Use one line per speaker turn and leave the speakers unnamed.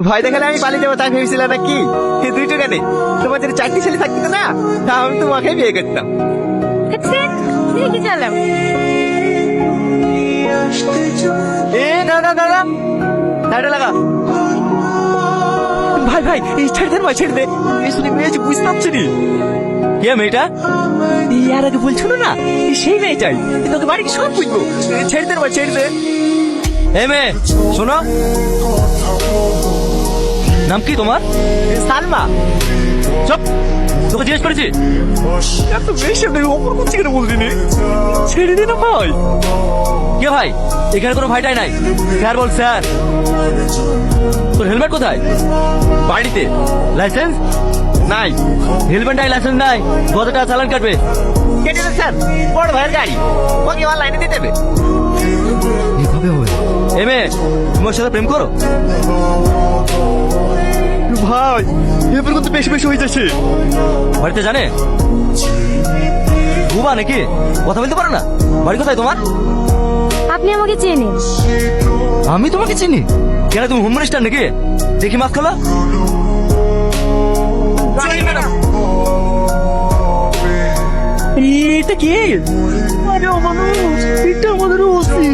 ভয় দেখালে আমি পালিয়ে যাবো তাই ভেবেছিলাম নাকি? এই দুইটো কেন? তোমার যদি 4টি ছেলে থাকতো না, তা আমি তোমাকে বিয়ে করতাম।
আচ্ছা ঠিকই চালাম।
এ না না না না, সাইডে লাগা। ভাই ভাই এই ছেড়ে দে ভাই, ছেড়ে দে। এই শুনে মেয়ে যে বুঝতে পারছি নি। কে মেয়েটা? ইয়ার আগে বলছিল না সেই মেয়েটাই, তোকে বাড়ি কি সব বুঝবো। ছেড়ে দে ভাই, ছেড়ে দে।
এই মেয়ে শোনো, নাম কি তোমার?
সালমা।
চুপ, তোকে জিজ্ঞেস করেছি।
এত বেশি আমি অপর করছি কেন বলছি নি? ছেড়ে দে না ভাই।
কে ভাই? এখানে কোনো ভাইটাই নাই। স্যার বল স্যার। তোর হেলমেট কোথায়?
বাড়িতে
লাইসেন্স
নাই।
হেলমেট নাই, লাইসেন্স নাই, কত টাকা চালান কাটবে?
কেটে দেন স্যার, বড় ভাইয়ের গাড়ি, ওকে অনলাইনে দিয়ে দেবে।
এভাবে হবে? এই মেয়ে তোমার সাথে প্রেম করো?
ভাই এবার কিন্তু বেশি বেশি হয়ে যাচ্ছে।
বাড়িতে জানে? বুবা নাকি? কথা বলতে পারো না? বাড়ি কোথায় তোমার?
আপনি আমাকে চেনেন?
আমি তোমাকে চিনি? কেন তুমি হোম মিনিস্টার নাকি? দেখি মাছ খোলা।
এটা কি? আরে মানুষ, এটা আমাদের ওসি।